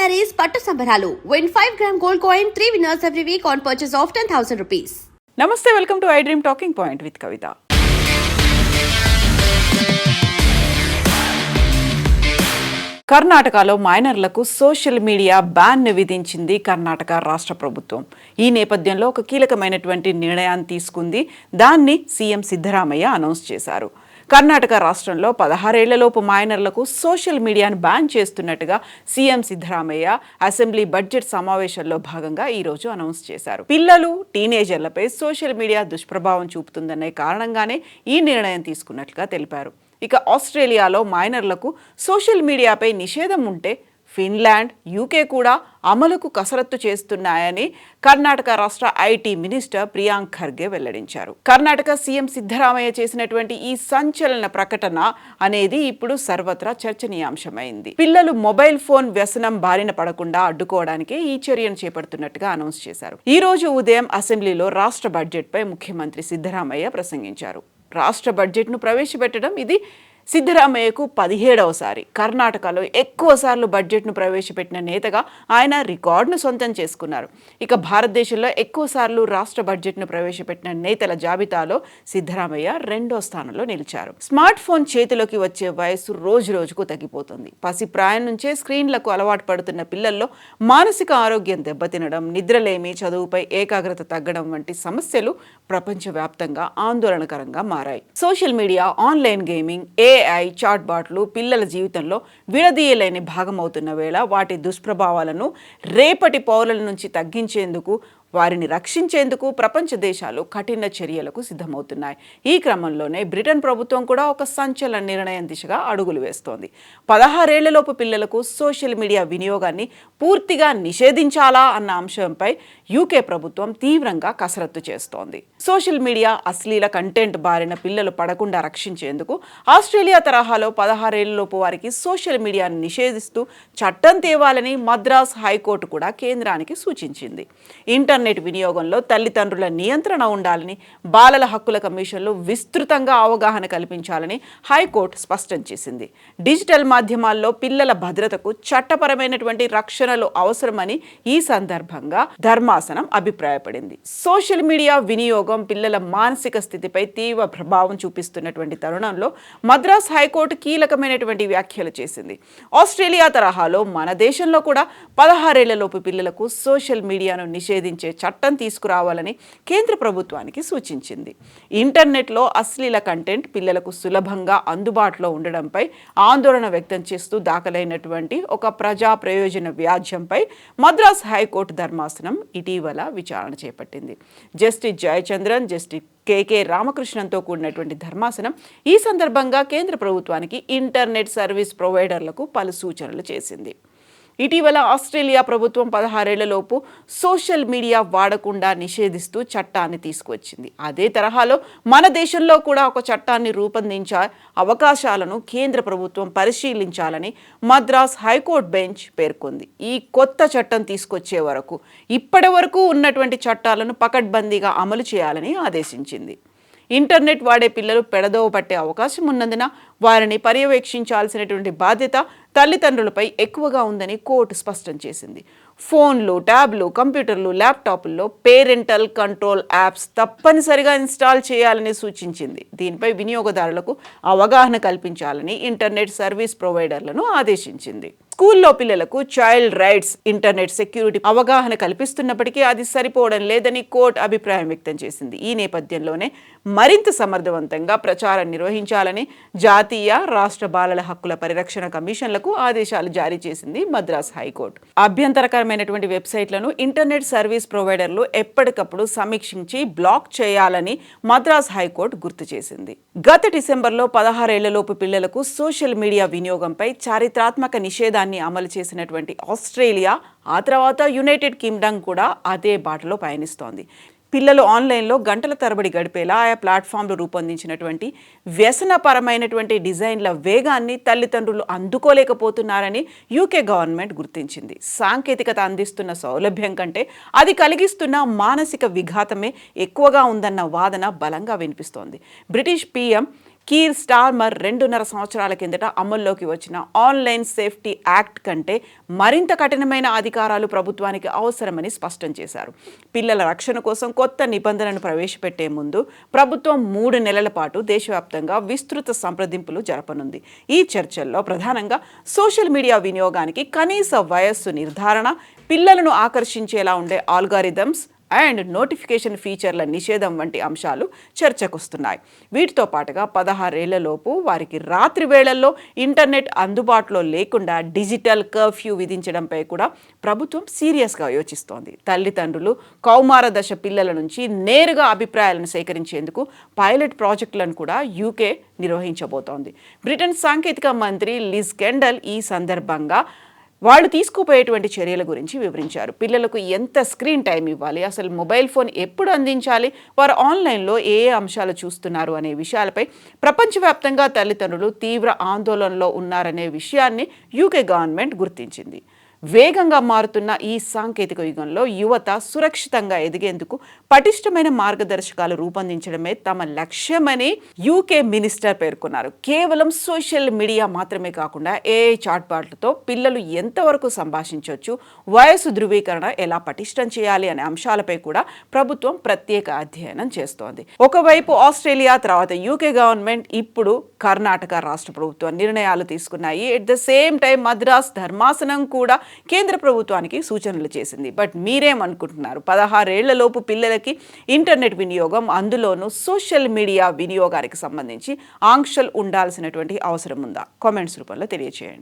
sarees పట్టు సంబరాలు. Win 5-gram gold coin, 3 winners every week on purchase of 10,000 rupees. నమస్తే, welcome to I dream talking point with Kavitha. కర్ణాటకలో మైనర్లకు social media ban విధించింది కర్ణాటక రాష్ట్ర ప్రభుత్వం. ఈ నేపథ్యంలో ఒక కీలకమైనటువంటి నిర్ణయాన్ని తీసుకుంది. దాన్ని సీఎం సిద్ధరామయ్య అనౌన్స్ చేశారు. కర్ణాటక రాష్ట్రంలో 16 ఏళ్లలోపు మైనర్లకు సోషల్ మీడియాను బ్యాన్ చేస్తున్నట్టుగా సీఎం సిద్ధరామయ్య అసెంబ్లీ బడ్జెట్ సమావేశంలో భాగంగా ఈరోజు అనౌన్స్ చేశారు. పిల్లలు, టీనేజర్లపై సోషల్ మీడియా దుష్ప్రభావం చూపుతుందనే కారణంగానే ఈ నిర్ణయం తీసుకున్నట్లుగా తెలిపారు. ఇక ఆస్ట్రేలియాలో మైనర్లకు సోషల్ మీడియాపై నిషేధం ఉంటే ఫిన్లాండ్, యూకే కూడా అమలుకు కసరత్తు చేస్తున్నాయని కర్ణాటక రాష్ట్ర ఐటీ మినిస్టర్ ప్రియాంక్ ఖర్గే వెల్లడించారు. కర్ణాటక సీఎం సిద్ధరామయ్య చేసినటువంటి ఈ సంచలన ప్రకటన అనేది ఇప్పుడు సర్వత్రా చర్చనీయాంశమైంది. పిల్లలు మొబైల్ ఫోన్ వ్యసనం బారిన పడకుండా అడ్డుకోవడానికి ఈ చర్యను చేపడుతున్నట్టుగా అనౌన్స్ చేశారు. ఈ రోజు ఉదయం అసెంబ్లీలో రాష్ట్ర బడ్జెట్పై ముఖ్యమంత్రి సిద్ధరామయ్య ప్రసంగించారు. రాష్ట్ర బడ్జెట్ను ప్రవేశపెట్టడం ఇది సిద్ధరామయ్యకు 17వసారి. కర్ణాటకలో ఎక్కువసార్లు బడ్జెట్ను ప్రవేశపెట్టిన నేతగా ఆయన రికార్డును సొంతం చేసుకున్నారు. ఇక భారతదేశంలో ఎక్కువసార్లు రాష్ట్ర బడ్జెట్ను ప్రవేశపెట్టిన నేతల జాబితాలో సిద్ధరామయ్య 2వ స్థానంలో నిలిచారు. స్మార్ట్ ఫోన్ చేతిలోకి వచ్చే వయసు రోజు రోజుకు తగ్గిపోతుంది. పసిప్రాయం నుంచే స్క్రీన్లకు అలవాటు పడుతున్న పిల్లల్లో మానసిక ఆరోగ్యం దెబ్బతినడం, నిద్రలేమి, చదువుపై ఏకాగ్రత తగ్గడం వంటి సమస్యలు ప్రపంచవ్యాప్తంగా ఆందోళనకరంగా మారాయి. Social media, online gaming, AI చాట్బాట్లు పిల్లల జీవితంలో విడదీయలేని భాగమవుతున్న వేళ వాటి దుష్ప్రభావాలను రేపటి పౌరుల నుంచి తగ్గించేందుకు, వారిని రక్షించేందుకు ప్రపంచ దేశాలు కఠిన చర్యలకు సిద్ధమవుతున్నాయి. ఈ క్రమంలోనే బ్రిటన్ ప్రభుత్వం కూడా ఒక సంచలన నిర్ణయం దిశగా అడుగులు వేస్తోంది. 16 ఏళ్లలోపు పిల్లలకు సోషల్ మీడియా వినియోగాన్ని పూర్తిగా నిషేధించాలా అన్న అంశంపై యూకే ప్రభుత్వం తీవ్రంగా కసరత్తు చేస్తోంది. సోషల్ మీడియా అశ్లీల కంటెంట్ బారిన పిల్లలు పడకుండా రక్షించేందుకు ఆస్ట్రేలియా తరహాలో 16 ఏళ్లలోపు వారికి సోషల్ మీడియాను నిషేధిస్తూ చట్టం తేవాలని మద్రాస్ హైకోర్టు కూడా కేంద్రానికి సూచించింది. ఇంటర్నెట్ వినియోగంలో తల్లిదండ్రుల నియంత్రణ ఉండాలని, బాలల హక్కుల కమిషన్లు విస్తృతంగా అవగాహన కల్పించాలని హైకోర్టు స్పష్టం చేసింది. డిజిటల్ మాధ్యమాల్లో పిల్లల భద్రతకు చట్టపరమైనటువంటి రక్షణలు అవసరమని ఈ సందర్భంగా ధర్మాసనం అభిప్రాయపడింది. సోషల్ మీడియా వినియోగం పిల్లల మానసిక స్థితిపై తీవ్ర ప్రభావం చూపిస్తున్నటువంటి తరుణంలో మద్రాస్ హైకోర్టు కీలకమైనటువంటి వ్యాఖ్యలు చేసింది. ఆస్ట్రేలియా తరహాలో మన దేశంలో కూడా 16 ఏళ్లలోపు పిల్లలకు సోషల్ మీడియాను నిషేధించే చట్టం తీసుకురావాలని కేంద్ర ప్రభుత్వానికి సూచించింది. ఇంటర్నెట్లో అశ్లీల కంటెంట్ పిల్లలకు సులభంగా అందుబాటులో ఉండడంపై ఆందోళన వ్యక్తం చేస్తూ దాఖలైనటువంటి ఒక ప్రజా ప్రయోజన వ్యాజ్యంపై మద్రాస్ హైకోర్టు ధర్మాసనం ఇటీవల విచారణ చేపట్టింది. జస్టిస్ జయచంద్రన్, జస్టిస్ KK రామకృష్ణన్తో కూడినటువంటి ధర్మాసనం ఈ సందర్భంగా కేంద్ర ప్రభుత్వానికి ఇంటర్నెట్ సర్వీస్ ప్రొవైడర్లకు పలు సూచనలు చేసింది. ఇటీవల ఆస్ట్రేలియా ప్రభుత్వం 16 ఏళ్లలోపు సోషల్ మీడియా వాడకుండా నిషేధిస్తూ చట్టాన్ని తీసుకువచ్చింది. అదే తరహాలో మన దేశంలో కూడా ఒక చట్టాన్ని రూపొందించే అవకాశాలను కేంద్ర ప్రభుత్వం పరిశీలించాలని మద్రాస్ హైకోర్టు బెంచ్ పేర్కొంది. ఈ కొత్త చట్టం తీసుకొచ్చే వరకు ఇప్పటి వరకు ఉన్నటువంటి చట్టాలను పకడ్బందీగా అమలు చేయాలని ఆదేశించింది. ఇంటర్నెట్ వాడే పిల్లలు పెడదోవ పట్టే అవకాశం ఉన్నందున వారిని పర్యవేక్షించాల్సినటువంటి బాధ్యత తల్లిదండ్రులపై ఎక్కువగా ఉందని కోర్టు స్పష్టం చేసింది. ఫోన్లు, ట్యాబ్లు, కంప్యూటర్లు, ల్యాప్టాప్ల్లో పేరెంటల్ కంట్రోల్ యాప్స్ తప్పనిసరిగా ఇన్స్టాల్ చేయాలని సూచించింది. దీనిపై వినియోగదారులకు అవగాహన కల్పించాలని ఇంటర్నెట్ సర్వీస్ ప్రొవైడర్లను ఆదేశించింది. స్కూల్లో పిల్లలకు చైల్డ్ రైట్స్, ఇంటర్నెట్ సెక్యూరిటీ అవగాహన కల్పిస్తున్నప్పటికీ అది సరిపోవడం లేదని కోర్టు అభిప్రాయం వ్యక్తం చేసింది. ఈ నేపథ్యంలోనే మరింత సమర్థవంతంగా ప్రచారం నిర్వహించాలని జాతీయ, రాష్ట్ర బాలల హక్కుల పరిరక్షణ కమిషన్లకు ఆదేశాలు జారీ చేసింది మద్రాస్ హైకోర్టు. అభ్యంతరకరమైనటువంటి వెబ్సైట్లను ఇంటర్నెట్ సర్వీస్ ప్రొవైడర్లు ఎప్పటికప్పుడు సమీక్షించి బ్లాక్ చేయాలని మద్రాస్ హైకోర్టు గుర్తు చేసింది. గత డిసెంబర్లో 16 ఏళ్లలోపు పిల్లలకు సోషల్ మీడియా వినియోగంపై చారిత్రాత్మక నిషేధాన్ని అమలు చేసినటువంటి ఆస్ట్రేలియా, ఆ తర్వాత యునైటెడ్ కింగ్డమ్ కూడా అదే బాటలో పయనిస్తోంది. పిల్లలు ఆన్లైన్లో గంటల తరబడి గడిపేలా ఆయా ప్లాట్ఫామ్లు రూపొందించినటువంటి వ్యసనపరమైనటువంటి డిజైన్ల వేగాన్ని తల్లిదండ్రులు అందుకోలేకపోతున్నారని యూకే గవర్నమెంట్ గుర్తించింది. సాంకేతికత అందిస్తున్న సౌలభ్యం కంటే అది కలిగిస్తున్న మానసిక విఘాతమే ఎక్కువగా ఉందన్న వాదన బలంగా వినిపిస్తోంది. బ్రిటిష్ PM కీర్ స్టార్మర్ 2.5 సంవత్సరాల కిందట అమల్లోకి వచ్చిన ఆన్లైన్ సేఫ్టీ యాక్ట్ కంటే మరింత కఠినమైన అధికారాలు ప్రభుత్వానికి అవసరమని స్పష్టం చేశారు. పిల్లల రక్షణ కోసం కొత్త నిబంధనలను ప్రవేశపెట్టే ముందు ప్రభుత్వం 3 నెలల పాటు దేశవ్యాప్తంగా విస్తృత సంప్రదింపులు జరపనుంది. ఈ చర్చల్లో ప్రధానంగా సోషల్ మీడియా వినియోగానికి కనీస వయస్సు నిర్ధారణ, పిల్లలను ఆకర్షించేలా ఉండే ఆల్గారిథమ్స్ అండ్ నోటిఫికేషన్ ఫీచర్ల నిషేధం వంటి అంశాలు చర్చకొస్తున్నాయి. వీటితో పాటుగా 16 ఏళ్లలోపు వారికి రాత్రి వేళల్లో ఇంటర్నెట్ అందుబాటులో లేకుండా డిజిటల్ కర్ఫ్యూ విధించడంపై కూడా ప్రభుత్వం సీరియస్గా యోచిస్తోంది. తల్లిదండ్రులు కౌమార దశ పిల్లల నుంచి నేరుగా అభిప్రాయాలను సేకరించేందుకు పైలట్ ప్రాజెక్టులను కూడా యూకే నిర్వహించబోతోంది. బ్రిటన్ సాంకేతిక మంత్రి లిజ్ కెండల్ ఈ సందర్భంగా వాళ్ళు తీసుకోపోయేటువంటి చర్యల గురించి వివరించారు. పిల్లలకు ఎంత స్క్రీన్ టైం ఇవ్వాలి, అసలు మొబైల్ ఫోన్ ఎప్పుడు అందించాలి, వారు ఆన్లైన్లో ఏ అంశాలు చూస్తున్నారు అనే విషయాలపై ప్రపంచవ్యాప్తంగా తల్లిదండ్రులు తీవ్ర ఆందోళనలో ఉన్నారనే విషయాన్ని యూకే గవర్నమెంట్ గుర్తించింది. వేగంగా మారుతున్న ఈ సాంకేతిక యుగంలో యువత సురక్షితంగా ఎదిగేందుకు పటిష్టమైన మార్గదర్శకాలు రూపొందించడమే తమ లక్ష్యమని యూకే మినిస్టర్ పేర్కొన్నారు. కేవలం సోషల్ మీడియా మాత్రమే కాకుండా ఏఐ చాట్బాట్లతో పిల్లలు ఎంతవరకు సంభాషించవచ్చు, వయసు ధృవీకరణ ఎలా పటిష్టం చేయాలి అనే అంశాలపై కూడా ప్రభుత్వం ప్రత్యేక అధ్యయనం చేస్తోంది. ఒకవైపు ఆస్ట్రేలియా, తర్వాత యూకే గవర్నమెంట్, ఇప్పుడు కర్ణాటక రాష్ట్ర ప్రభుత్వం నిర్ణయాలు తీసుకున్నాయి. At the same time Madras ధర్మాసనం కూడా కేంద్ర ప్రభుత్వానికి సూచనలు చేసింది. బట్ మీరేమనుకుంటున్నారు? 16 ఏళ్లలోపు పిల్లలకి ఇంటర్నెట్ వినియోగం, అందులోనూ సోషల్ మీడియా వినియోగానికి సంబంధించి ఆంక్షలు ఉండాల్సినటువంటి అవసరం ఉందా? కామెంట్స్ రూపంలో తెలియజేయండి.